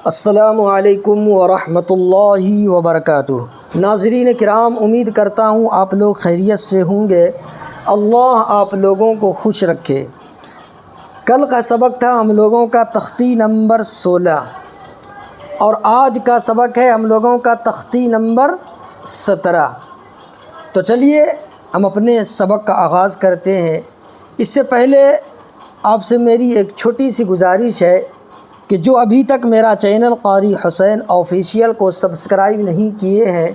السلام علیکم ورحمۃ اللہ وبرکاتہ۔ ناظرین کرام، امید کرتا ہوں آپ لوگ خیریت سے ہوں گے۔ اللہ آپ لوگوں کو خوش رکھے۔ کل کا سبق تھا ہم لوگوں کا تختی نمبر 16 اور آج کا سبق ہے ہم لوگوں کا تختی نمبر 17۔ تو چلیے ہم اپنے سبق کا آغاز کرتے ہیں۔ اس سے پہلے آپ سے میری ایک چھوٹی سی گزارش ہے کہ جو ابھی تک میرا چینل قاری حسین آفیشیل کو سبسکرائب نہیں کیے ہیں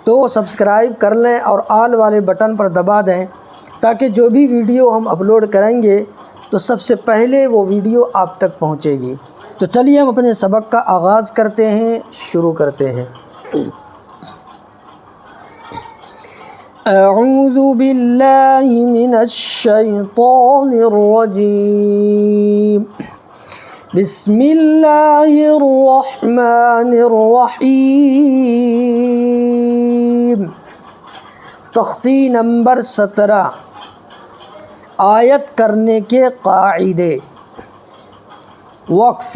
تو سبسکرائب کر لیں اور آل والے بٹن پر دبا دیں تاکہ جو بھی ویڈیو ہم اپلوڈ کریں گے تو سب سے پہلے وہ ویڈیو آپ تک پہنچے گی۔ تو چلیے ہم اپنے سبق کا آغاز کرتے ہیں، شروع کرتے ہیں۔ اعوذ باللہ من الشیطان الرجیم، بسم اللہ الرحمن الرحیم۔ تختی نمبر 17، آیت کرنے کے قاعدے۔ وقف۔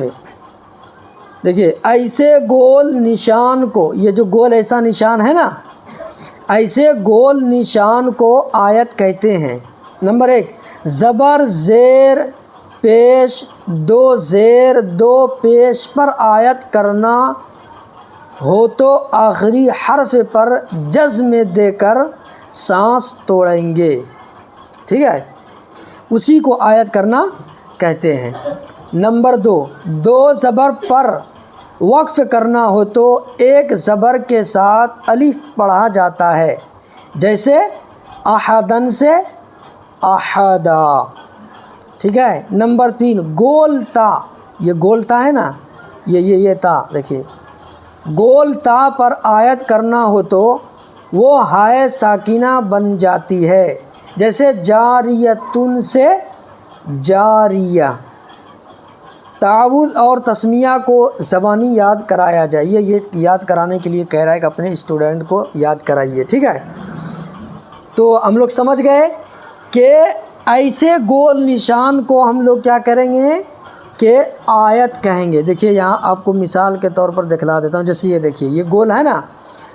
دیکھیے ایسے گول نشان کو، یہ جو گول ایسا نشان ہے نا، ایسے گول نشان کو آیت کہتے ہیں۔ نمبر 1، زبر زیر پیش دو زیر دو پیش پر آیت کرنا ہو تو آخری حرف پر جزم دے کر سانس توڑیں گے، ٹھیک ہے، اسی کو آیت کرنا کہتے ہیں۔ نمبر 2، دو زبر پر وقف کرنا ہو تو ایک زبر کے ساتھ الف پڑھا جاتا ہے، جیسے احدن سے احدا، ٹھیک ہے۔ نمبر 3، گول تا، یہ گول تا ہے نا، یہ تا، دیکھیے گول تا پر آیت کرنا ہو تو وہ ہائے ساکنہ بن جاتی ہے، جیسے جاریتن سے جاریہ۔ تعوذ اور تسمیہ کو زبانی یاد کرایا جائے، یہ یاد کرانے کے لیے کہہ رہا ہے کہ اپنے اسٹوڈنٹ کو یاد کرائیے، ٹھیک ہے۔ تو ہم لوگ سمجھ گئے کہ ایسے گول نشان کو ہم لوگ کیا کریں گے کہ آیت کہیں گے۔ دیکھیے یہاں آپ کو مثال کے طور پر دکھلا دیتا ہوں، جیسے یہ دیکھیے یہ گول ہے نا،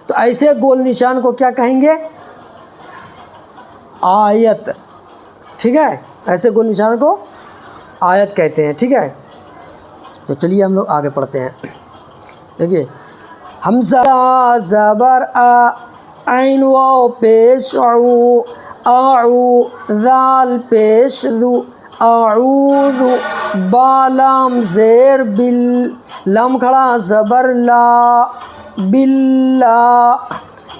تو ایسے گول نشان کو کیا کہیں گے؟ آیت، ٹھیک ہے، ایسے گول نشان کو آیت کہتے ہیں، ٹھیک ہے۔ تو چلیے ہم لوگ آگے پڑھتے ہیں۔ دیکھیے حمزہ زبر آ، عین واو پیش عو، اعو ذال پیش ذو، اعوذ، با لام زیر بل، لام کھڑا زبر لا، باللہ۔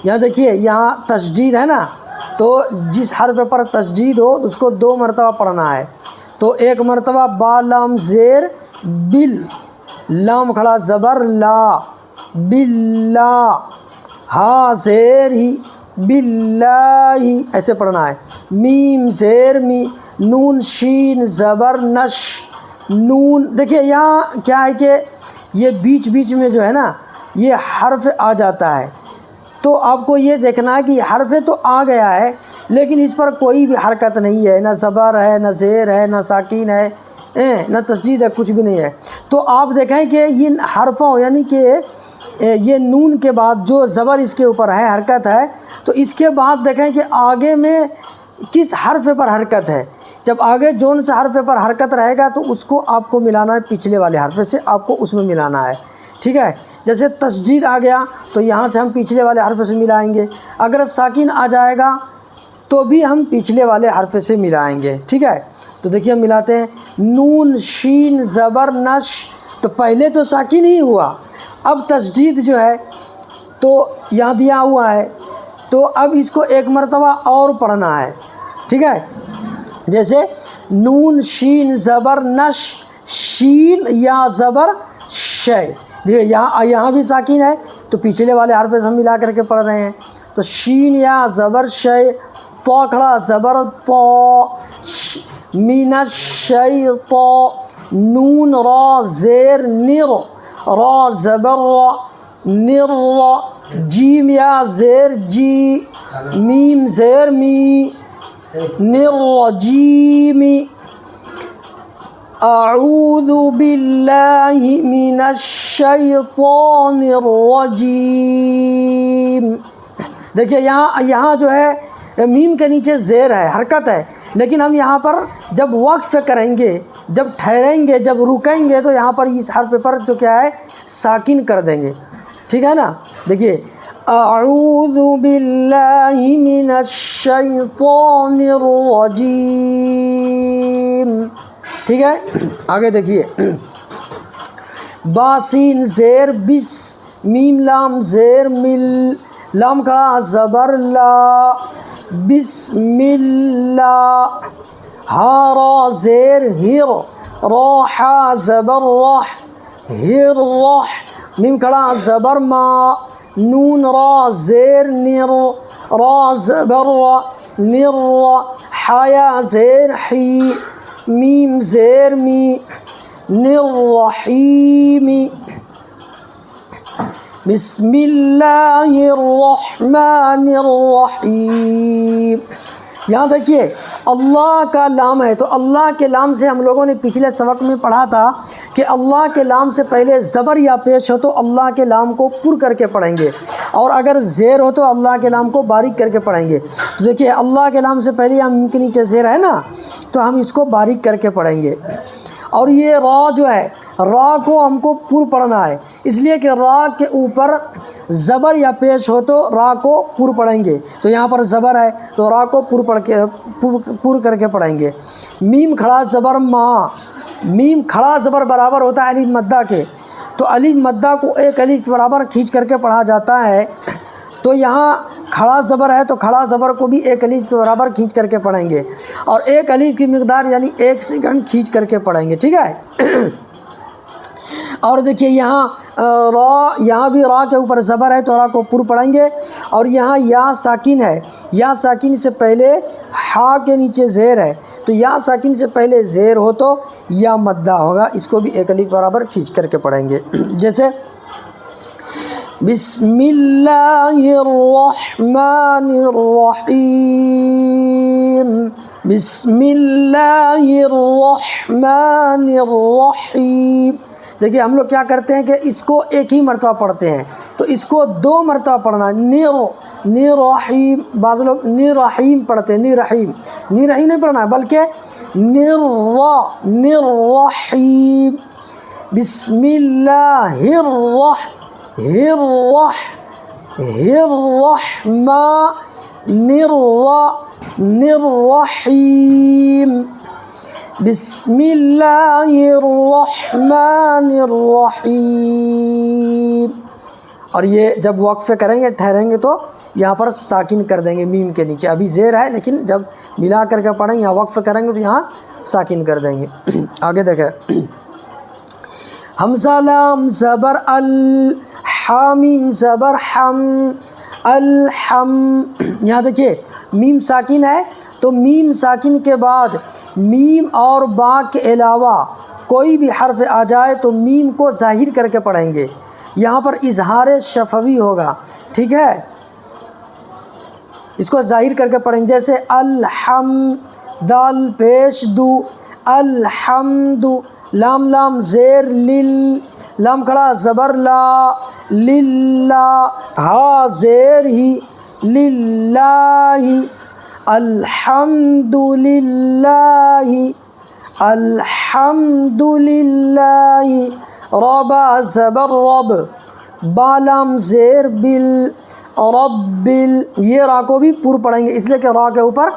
یہاں دیکھیے یہاں تشدید ہے نا، تو جس حرف پر تشدید ہو اس کو 2 مرتبہ پڑھنا ہے، تو ایک مرتبہ با لام زیر بل، لام کھڑا زبر لا، باللہ، ہا زیر ہی، باللہ، ایسے پڑھنا ہے۔ میم زیر می، نون شین زبر نش، نون۔ دیکھیے یہاں کیا ہے کہ یہ بیچ بیچ میں جو ہے نا یہ حرف آ جاتا ہے، تو آپ کو یہ دیکھنا ہے کہ حرف تو آ گیا ہے لیکن اس پر کوئی بھی حرکت نہیں ہے، نہ زبر ہے، نہ زیر ہے، نہ ساکین ہے، نہ تشدید ہے، کچھ بھی نہیں ہے۔ تو آپ دیکھیں کہ ان حرفوں یعنی کہ یہ نون کے بعد جو زبر اس کے اوپر ہے، حرکت ہے، تو اس کے بعد دیکھیں کہ آگے میں کس حرف پر حرکت ہے۔ جب آگے جون سے حرف پر حرکت رہے گا تو اس کو آپ کو ملانا ہے پچھلے والے حرف سے، آپ کو اس میں ملانا ہے، ٹھیک ہے۔ جیسے تشدید آ گیا تو یہاں سے ہم پچھلے والے حرف سے ملائیں گے، اگر ساکن آ جائے گا تو بھی ہم پچھلے والے حرف سے ملائیں گے، ٹھیک ہے۔ تو دیکھیے ہم ملاتے ہیں، نون شین زبر نش، تو پہلے تو ساکن ہی ہوا، اب تشدید جو ہے تو یہاں دیا ہوا ہے، تو اب اس کو ایک مرتبہ اور پڑھنا ہے، ٹھیک ہے۔ جیسے نون شین زبر نش، شین یا زبر شے، دیکھیے یہاں بھی ساکن ہے تو پچھلے والے حرف سے ہم ملا کر کے پڑھ رہے ہیں، تو شین یا زبر شے، تو کھڑا زبر تو، من الشیطا، نون را زیر نر، را زبر را، نر را، جیم یا زیر جی، میم زیر می، نر جیمی۔ اعوذ باللہ من الشیطان الرجیم. دیکھیے یہاں جو ہے میم کے نیچے زیر ہے، حرکت ہے، لیکن ہم یہاں پر جب وقف کریں گے، جب ٹھہریں گے، جب رکیں گے تو یہاں پر اس حرف پر جو کیا ہے ساکن کر دیں گے. ٹھیک ہے نا. دیکھیے اعوذ باللہ من الشیطان الرجیم. ٹھیک ہے. آگے دیکھیے باسین زیر بس، میم لام زیر مل، لام کھڑا زبر لا، بسم اللہ. ہا را زیر ہر، را حا زبر رح، ہر رح، میم کھڑا زبر ما، نون را زیر نر، را زبر را، نر را، حیا زیر حی، میم زیر می، نر رحیم. بسم اللہ الرحمن الرحیم. یہاں دیکھیے اللہ کا لام ہے، تو اللہ کے لام سے ہم لوگوں نے پچھلے سبق میں پڑھا تھا کہ اللہ کے لام سے پہلے زبر یا پیش ہو تو اللہ کے لام کو پر کر کے پڑھیں گے، اور اگر زیر ہو تو اللہ کے لام کو باریک کر کے پڑھیں گے. تو دیکھیے اللہ کے لام سے پہلے ہم کے نیچے زیر ہے نا، تو ہم اس کو باریک کر کے پڑھیں گے. اور یہ را جو ہے، را کو ہم کو پر پڑھنا ہے، اس لیے کہ را کے اوپر زبر یا پیش ہو تو را کو پر پڑھیں گے. تو یہاں پر زبر ہے تو را کو پر کر کے پڑھیں گے. میم کھڑا زبر ما، میم کھڑا زبر برابر ہوتا ہے الف مدہ کے، تو الف مدہ کو ایک الف برابر کھینچ کر کے پڑھا جاتا ہے. تو یہاں کھڑا زبر ہے تو کھڑا زبر کو بھی ایک الف کے برابر کھینچ کر کے پڑھیں گے، اور ایک الف کی مقدار یعنی 1 سیکنڈ کھینچ کر کے پڑھیں گے. ٹھیک ہے. اور دیکھیے یہاں یہاں بھی را کے اوپر زبر ہے تو را کو پر پڑھیں گے. اور یہاں یا ساکن ہے، یا ساکن سے پہلے ہا کے نیچے زیر ہے، تو یا ساکن سے پہلے زیر ہو تو یا مدہ ہوگا، اس کو بھی ایک الف برابر کھینچ کر کے پڑھیں گے. جیسے بسم اللہ الرحمن الرحیم، بسم اللہ الرحمن الرحیم. دیکھیے ہم لوگ کیا کرتے ہیں کہ اس کو ایک ہی مرتبہ پڑھتے ہیں، تو اس کو 2 مرتبہ پڑھنا ہے. نر رحیم، بعض لوگ نر رحیم پڑھتے ہیں، نر رحیم نہیں پڑھنا ہے بلکہ نر رحیم. بسم اللہ الرحیم. بسم اللہ الرحمن الرحیم. اور یہ جب وقفے کریں گے ٹھہریں گے تو یہاں پر ساکن کر دیں گے میم کے نیچے. ابھی زیر ہے لیکن جب ملا کر کے پڑھیں یہاں وقف کریں گے تو یہاں ساکن کر دیں گے. آگے دیکھیں حمزہ لام زبر ال، حامیم زبر حم، الحم. یہاں دیکھیے میم ساکن ہے تو میم ساکن کے بعد میم اور با کے علاوہ کوئی بھی حرف آ جائے تو میم کو ظاہر کر کے پڑھیں گے. یہاں پر اظہار شفوی ہوگا. ٹھیک ہے. اس کو ظاہر کر کے پڑھیں گے. جیسے الحم، دال پیش دو، الحمد، لام زیر لل، لام کھڑا زبر لا، للہ، ہا زیر ہی، للہ، الحمد للہ، الحمد للہ. ربا زبر رب، بالام زیر بل، رب، یہ را کو بھی پر پڑھیں گے اس لیے کہ را کے اوپر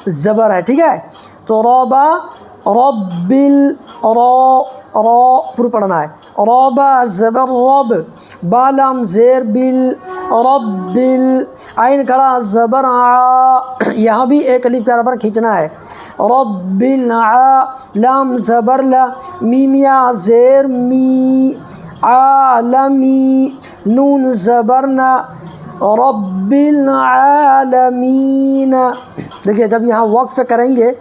زبر ہے. ٹھیک ہے. تو ربا رب، را پر پڑھنا ہے. ربا زبر رب، بالام زیر بل، رب، عین کھڑا زبر آ، یہاں بھی ایک الف کے برابر کھینچنا ہے. رب الع، لام زبر لا، میم یا زیر می، عالمی، نون زبر نا، رب العالمین. دیکھیے جب یہاں وقف کریں گے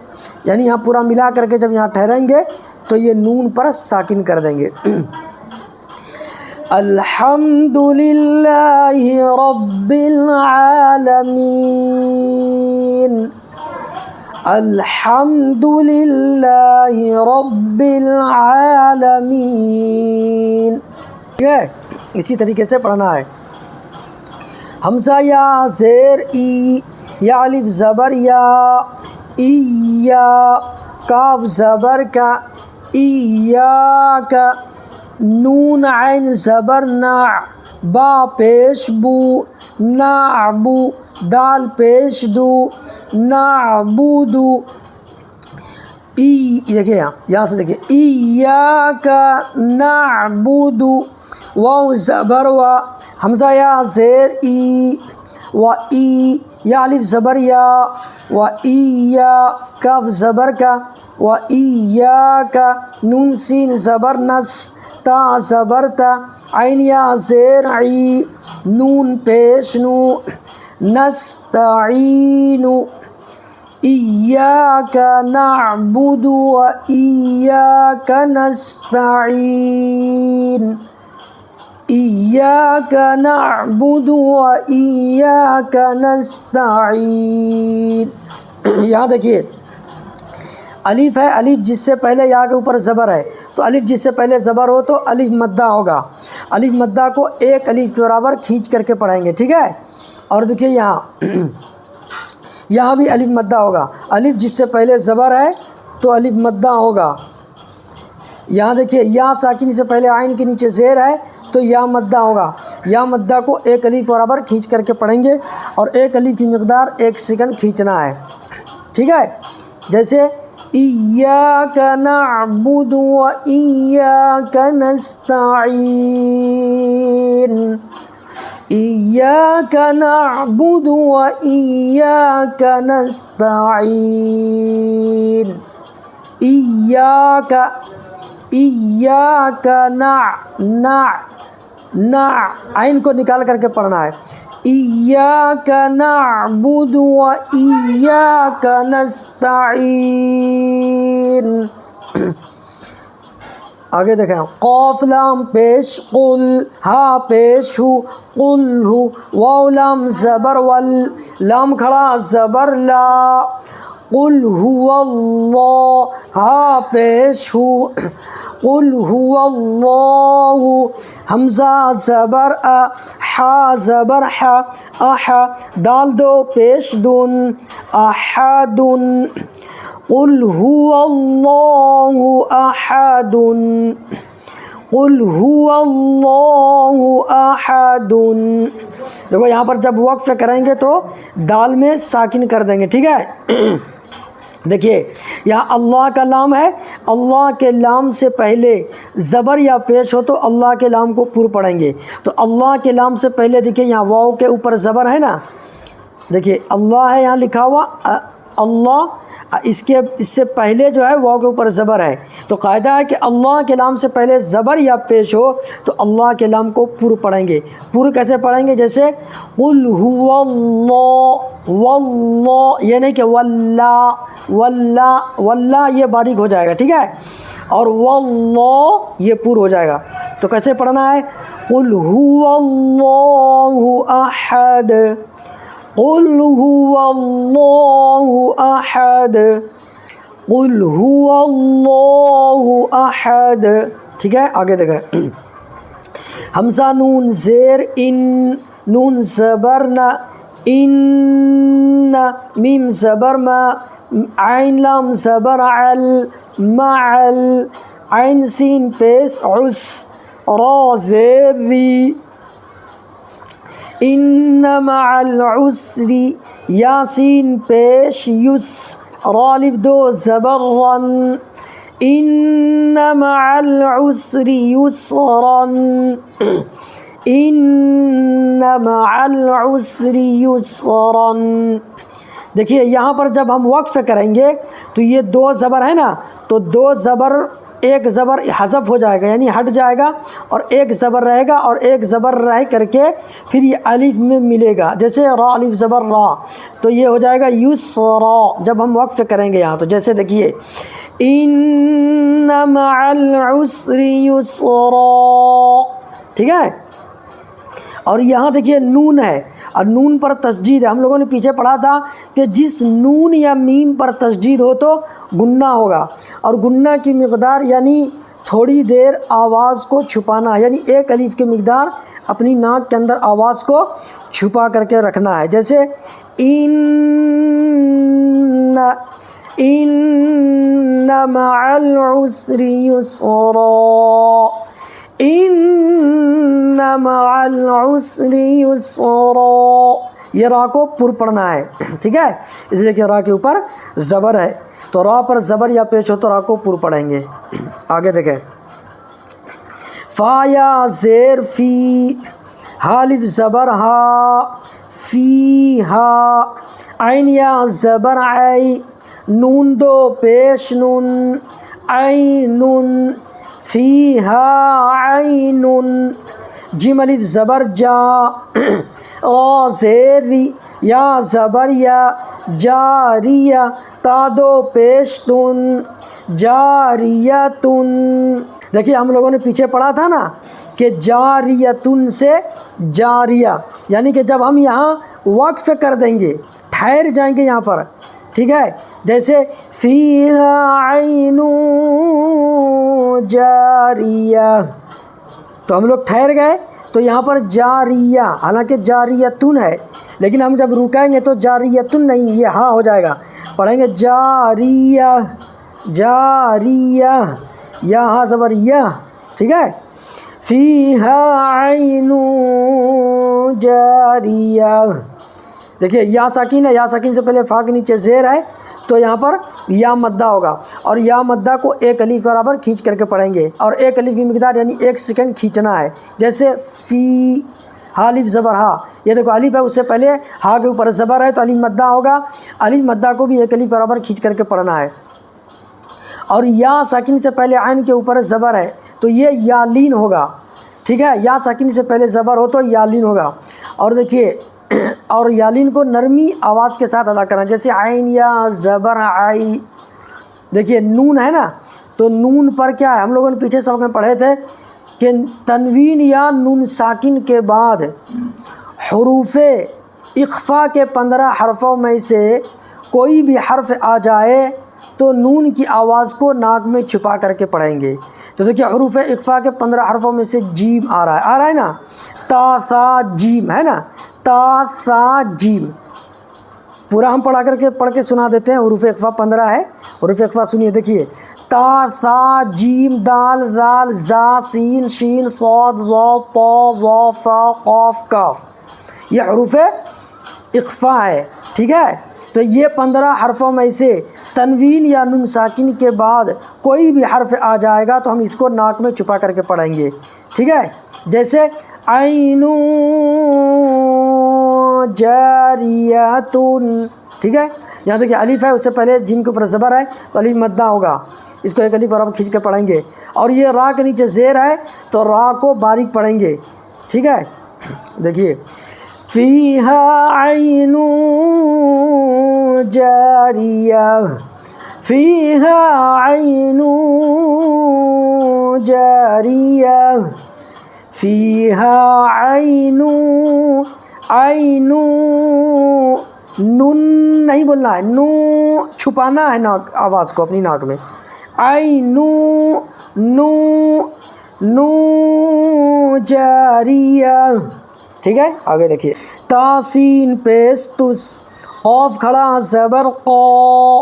یعنی یہاں پورا ملا کر کے جب یہاں ٹھہریں گے تو یہ نون پر ساکن کر دیں گے. الحمد للہ رب العالمین. الحمدللہ رب العالمین. ٹھیک ہے، اسی طریقے سے پڑھنا ہے. حمزہ یا زیر ای، یا الف زبر یا، ایا کاف زبر کا، ایاک، نون عین زبر نا، با پیش بو، نعبو، دال پیش دو، نعبدو. دیکھیے یہاں سے دیکھیے، ایاک نعبد، واو زبر و، حمزہ یا زیر ای، و ای، یا الف زبر یا، و ایا کاف زبر کا، و ایاک، نون سین زبر نس، تا زبر تا، عین یا زیر عی، نون پیش نو، نستعین. ایاک نعبد و ایاک نستعین، ایاک نعبد و ایاک نستعین. یہاں دیکھیے الف ہے، الف جس سے پہلے یا کے اوپر زبر ہے، تو الف جس سے پہلے زبر ہو تو الف مدہ ہوگا. الف مدہ کو ایک الف کے برابر کھینچ کر کے پڑھیں گے. ٹھیک ہے، اور دیکھیے یہاں بھی الف مدہ ہوگا. الف جس سے پہلے زبر ہے تو الف مدہ ہوگا. یہاں دیکھیے یا ساکن سے پہلے عین کے نیچے زیر ہے تو یا مدہ ہوگا. یا مدہ کو ایک الف برابر کھینچ کر کے پڑھیں گے، اور ایک الف کی مقدار 1 سیکنڈ کھینچنا ہے. ٹھیک ہے، جیسے ایاک نعبد و ایاک نستعین، ایاک نعبد و ایاک نستعین، ایاک، ایاک نع عین کو نکال کر کے پڑھنا ہے. ایاک نعبد و ایاک نستعین. آگے دیکھیں، قاف لام پیش قل، ہا پیش ہو قل ہو، واو لام زبر ول، لام کھڑا زبر لا، قل هو اللہ، ہا پیش ہو قل هو اللہ، حمزہ زبر ا، حا زبر ح، اح، دال دو پیش دن، احد، قل هو اللہ احد، قل هو اللہ احد. دیکھو یہاں پر جب وقف کریں گے تو دال میں ساکن کر دیں گے. ٹھیک ہے، دیکھیے یہاں اللہ کا لام ہے، اللہ کے لام سے پہلے زبر یا پیش ہو تو اللہ کے لام کو پر پڑھیں گے. تو اللہ کے لام سے پہلے دیکھیے یہاں واو کے اوپر زبر ہے نا، دیکھیے اللہ ہے یہاں لکھا ہوا اللہ، اس سے پہلے جو ہے واو کے اوپر زبر ہے. تو قاعدہ ہے کہ اللہ کے لام سے پہلے زبر یا پیش ہو تو اللہ کے لام کو پر پڑھیں گے. پر کیسے پڑھیں گے؟ جیسے قل هو اللہ، واللہ، یہ نہیں کہ واللہ، واللہ، واللہ یہ باریک ہو جائے گا. ٹھیک ہے، اور واللہ یہ پر ہو جائے گا. تو کیسے پڑھنا ہے؟ قل هو اللہ احد، قل هو اللہ احد، قل هو اللہ احد. ٹھیک ہے، آگے دیکھیں، حمزہ نون زیر ان، نون زبر نا، ان، میم زبر ما، عین لام زبر عل، معل، عین سین پیش عس، را زیر ری، ان مع العسر، یاسین پیش یس، را الف دو زبر رن، ان مع العسر یسرا، ان مع العسر یسرا. دیکھیے یہاں پر جب ہم وقف کریں گے تو یہ 2 زبر ہے نا، تو 2 زبر، ایک زبر حذف ہو جائے گا یعنی ہٹ جائے گا، اور ایک زبر رہے گا، اور ایک زبر رہ کر کے پھر یہ الف میں ملے گا. جیسے را الف زبر را، تو یہ ہو جائے گا یسرا جب ہم وقف کریں گے یہاں. تو جیسے دیکھیے ان مع العسر یسرا. ٹھیک ہے، اور یہاں دیکھیے نون ہے اور نون پر تشدید ہے. ہم لوگوں نے پیچھے پڑھا تھا کہ جس نون یا میم پر تشدید ہو تو گننا ہوگا, اور گننا کی مقدار یعنی تھوڑی دیر آواز کو چھپانا ہے, یعنی ایک الف کی مقدار اپنی ناک کے اندر آواز کو چھپا کر کے رکھنا ہے. جیسے ان مع العسر یسرا, ان مع العسر یسرا, یہ را کو پر پڑھنا ہے, ٹھیک ہے, اس لیے کہ را کے اوپر زبر ہے, تو را پر زبر یا پیش ہو تو را کو پر پڑھیں گے. آگے دیکھیں, فا یا زیر فی, حالف زبر ہا فی ہا, عین یا زبر عی, نون دو پیش نون عین, فی ہا عین, جیم الف زبر جا, را زیر ری, یا زبر یا, جاریہ, تا دو پیش تن جاریتن. دیکھیے ہم لوگوں نے پیچھے پڑھا تھا نا کہ جاریتن سے جاریہ, یعنی کہ جب ہم یہاں وقف کر دیں گے, ٹھہر جائیں گے یہاں پر, ٹھیک ہے, جیسے فیہا عین جاریہ, تو ہم لوگ ٹھہر گئے تو یہاں پر جاریہ, حالانکہ جاریتن ہے, لیکن ہم جب رکائیں گے تو جاریتن نہیں, یہ ہاں ہو جائے گا, پڑھیں گے جاریہ جاریہ, یا ہاں زبر یا, ٹھیک ہے, فیہا عین جاریہ. دیکھیے یا ساکن ہے, یا ساکن سے پہلے فا کے نیچے زیر ہے, تو یہاں پر یا مدہ ہوگا, اور یا مدہ کو ایک الف برابر کھینچ کر کے پڑھیں گے, اور ایک الف کی مقدار یعنی 1 سیکنڈ کھینچنا ہے. جیسے فی, حالف زبر ہا, یہ دیکھو الف ہے, اس سے پہلے ہا کے اوپر زبر ہے تو الف مدہ ہوگا, الف مدہ کو بھی ایک الف برابر کھینچ کر کے پڑھنا ہے. اور یا ساکن سے پہلے عین کے اوپر زبر ہے تو یہ یالین ہوگا, ٹھیک ہے, یا ساکن سے پہلے زبر ہو تو یالین ہوگا. اور دیکھیے اور یالین کو نرمی آواز کے ساتھ ادا کرنا, جیسے عین یا زبر عی. دیکھیے نون ہے نا, تو نون پر کیا ہے, ہم لوگوں نے پیچھے سبق میں پڑھے تھے کہ تنوین یا نون ساکن کے بعد حروف اخفا کے 15 حرفوں میں سے کوئی بھی حرف آ جائے تو نون کی آواز کو ناک میں چھپا کر کے پڑھیں گے. تو دیکھیے حروف اخفا کے 15 حرفوں میں سے جیم آ رہا ہے نا, تا ثا جیم ہے نا, تا ثا جیم. پورا ہم پڑھ کے سنا دیتے ہیں. حروف اخفا 15 ہے, حروف اخفا سنیے, دیکھیے تا ثا جیم دال ذال زا سین شین صاد ظا طا ظا فا قاف کاف, یہ حروف اخفا ہے, ٹھیک ہے. تو یہ 15 حرفوں میں سے تنوین یا نون ساکن کے بعد کوئی بھی حرف آ جائے گا تو ہم اس کو ناک میں چھپا کر کے پڑھیں گے, ٹھیک ہے. جیسے عین جاریتن, ٹھیک ہے, یہاں دیکھیے الف ہے, اس سے پہلے جیم کے اوپر زبر ہے تو الف مدہ ہوگا, اس کو ایک الف برابر کھینچ کے پڑھیں گے. اور یہ را کے نیچے زیر ہے تو را کو باریک پڑھیں گے, ٹھیک ہے. دیکھیے فیہا عین جاریہ, فیہا عین جاریہ, فیہا عین, عین, نون نہیں بولنا ہے, نو چھپانا ہے ناک, آواز کو اپنی ناک میں, عین نو نو جاریہ, ٹھیک ہے. آگے دیکھیے تاسین پیش تس, قاف کھڑا زبر قا,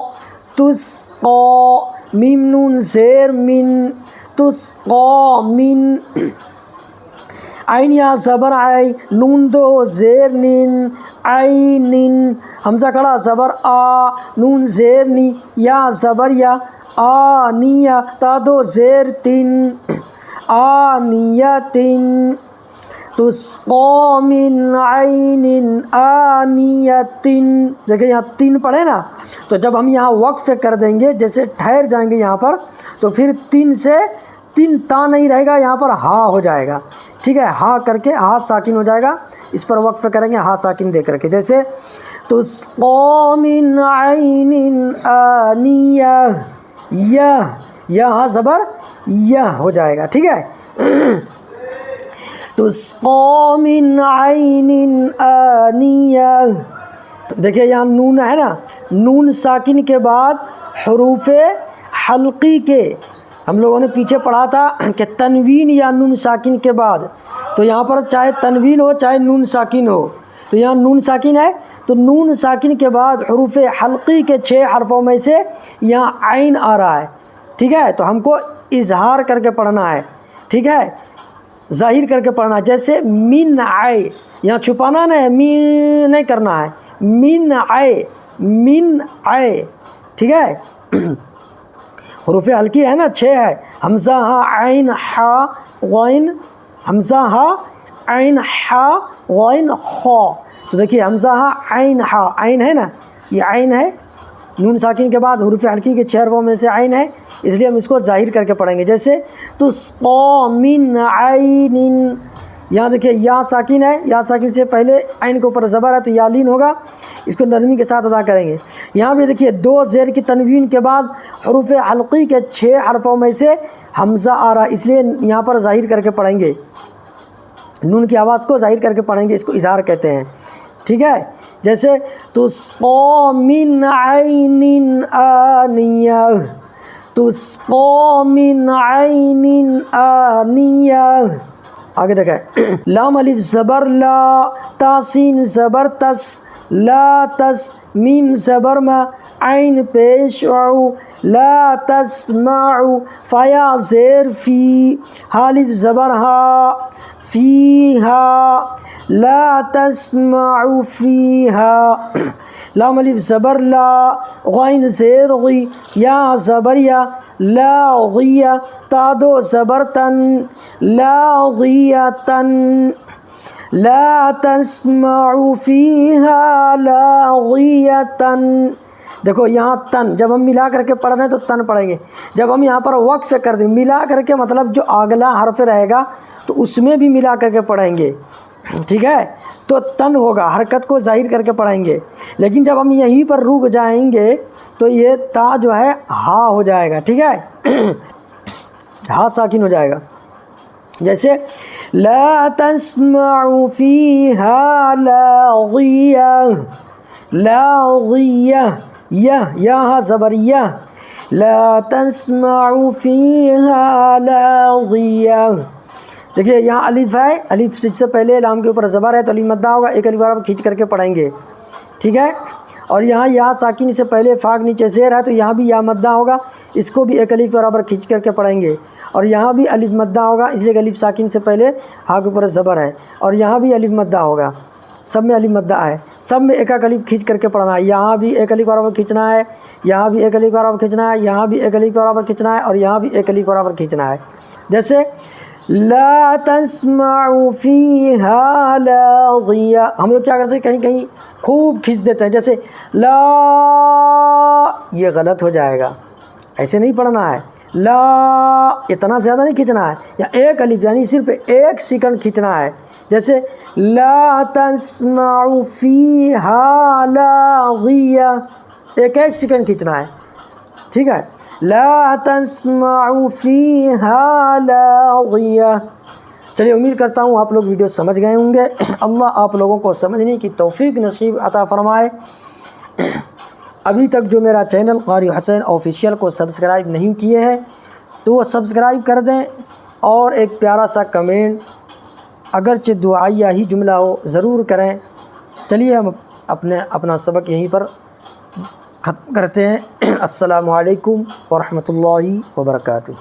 تس قا, میم نون زیر من, تس قا من, عین یا زبر عی, نون دو زیر نین عینن, حمزہ کھڑا زبر آ, نون زیر نی, یا زبر یا, آنیہ, تا دو زیر تن آنیتن, تسقا من عین آنیتن. دیکھیں یہاں 3 پڑھے نا, تو جب ہم یہاں وقف کر دیں گے, جیسے ٹھہر جائیں گے یہاں پر, تو پھر 3 سے 3 تا نہیں رہے گا, یہاں پر ہا ہو جائے گا, ٹھیک ہے. ہا کر کے ہا ساکن ہو جائے گا, اس پر وقف کریں گے ہا ساکن دے کر کے, جیسے تسقا من عین آنیہ, یا ہا زبر یا ہو جائے گا, ٹھیک ہے. تسقا من عین آنیہ. دیکھیے یہاں نون ہے نا، نون ساکن کے بعد حروف حلقی کے، ہم لوگوں نے پیچھے پڑھا تھا کہ تنوین یا نون ساکن کے بعد، تو یہاں پر چاہے تنوین ہو چاہے نون ساکن ہو، تو یہاں نون ساکن ہے، تو نون ساکن کے بعد حروف حلقی کے 6 حرفوں میں سے یہاں عین آ رہا ہے. ٹھیک ہے، تو ہم کو اظہار کر کے پڑھنا ہے. ٹھیک ہے، ظاہر کر کے پڑھنا ہے. جیسے من آئے، یہاں چھپانا نہیں، نہیں کرنا ہے. من آئے، من آئے. ٹھیک ہے، حروف حلقی ہے نا 6 ہے، حمزہ ہا عین حا غین، حمزہ ہا عین حا غین خا. تو دیکھیے حمزہ ہا عین حا، عین ہے نا، یہ عین ہے، نون ساکن کے بعد حروف حلقی کے 6 حرفوں میں سے عین ہے، اس لیے ہم اس کو ظاہر کر کے پڑھیں گے. جیسے تسقا من عین، یہاں دیکھیے یا ساکن ہے، یا ساکن سے پہلے عین کے اوپر زبر ہے تو یا لین ہوگا، اس کو نرمی کے ساتھ ادا کریں گے. یہاں بھی دیکھیے 2 زیر کی تنوین کے بعد حروف حلقی کے 6 حرفوں میں سے حمزہ آ رہا ہے، اس لیے یہاں پر ظاہر کر کے پڑھیں گے، نون کی آواز کو ظاہر کر کے پڑھیں گے، اس کو اظہار کہتے ہیں. ٹھیک ہے، جیسے تسقا من عین آنیہ، تسقا من عین آنیہ. آگے دیکھیں، لام الف زبر لا، تاسین زبر تس، لا تس، میم زبر ما، عین پیش عو، لا تسمعوا، فیا زیر فی، حالف زبر ہا، فیہا، لا تسمعوا فیہا. لام الف زبر لا، غین زیر غی، یا زبر یا، لا غیہ، تا 2 زبر تن، لا غیتن، لا تسمعوا فیہا لاغیتن. دیکھو یہاں تن جب ہم ملا کر کے پڑھ رہے ہیں تو تن پڑھیں گے، جب ہم یہاں پر وقف کر دیں ملا کر کے، مطلب جو اگلا حرف رہے گا تو اس میں بھی ملا کر کے پڑھیں گے. ٹھیک ہے، تو تن ہوگا، حرکت کو ظاہر کر کے پڑھیں گے. لیکن جب ہم یہیں پر رک جائیں گے تو یہ تا جو ہے ہا ہو جائے گا. ٹھیک ہے، ہا ساکن ہو جائے گا. جیسے لا تسمعوا فیہا لاغیہ، لاغیہ، یا ہا زبریہ، لا تسمعوا فیہا لاغیہ. دیکھیے یہاں الف ہے، الف سے پہلے لام کے اوپر زبر ہے تو الف مدہ ہوگا، ایک الف برابر کھینچ کر کے پڑھیں گے. ٹھیک ہے، اور یہاں یا ساکن سے پہلے فاگ نیچے زیر ہے تو یہاں بھی یا مدہ ہوگا، اس کو بھی ایک الف برابر کھینچ کر کے پڑھیں گے. اور یہاں بھی الف مدہ ہوگا، اس لیے کہ الف ساکن سے پہلے ہا کے اوپر زبر ہے، اور یہاں بھی الف مدہ ہوگا. سب میں الف مدہ ہے، سب میں ایک الف کھینچ کر کے پڑھنا ہے. یہاں بھی ایک الف برابر کھینچنا ہے، یہاں بھی ایک الف برابر کھینچنا ہے، یہاں بھی ایک الف برابر کھینچنا ہے، اور یہاں بھی ایک الف برابر کھینچنا ہے. جیسے لا تسمعوا فیہا لاغیہ، ہم لوگ کیا کرتے ہیں کہیں کہیں خوب کھینچ دیتے ہیں، جیسے لا، یہ غلط ہو جائے گا، ایسے نہیں پڑھنا ہے. لا اتنا زیادہ نہیں کھینچنا ہے، یا ایک الف یعنی صرف 1 سیکنڈ کھینچنا ہے. جیسے لا تسمعوا فیہا لاغیہ، ایک سیکنڈ کھینچنا ہے. ٹھیک ہے، لا تسمعوا فیہا لاغیہ. چلیے امید کرتا ہوں آپ لوگ ویڈیو سمجھ گئے ہوں گے. اللہ آپ لوگوں کو سمجھنے کی توفیق نصیب عطا فرمائے. ابھی تک جو میرا چینل قاری حسین آفیشیل کو سبسکرائب نہیں کیے ہیں تو وہ سبسکرائب کر دیں، اور ایک پیارا سا کمنٹ اگرچہ دعائیہ ہی جملہ ہو ضرور کریں. چلیے ہم اپنا سبق یہیں پر ختم کرتے ہیں. السلام علیکم ورحمۃ اللہ وبرکاتہ.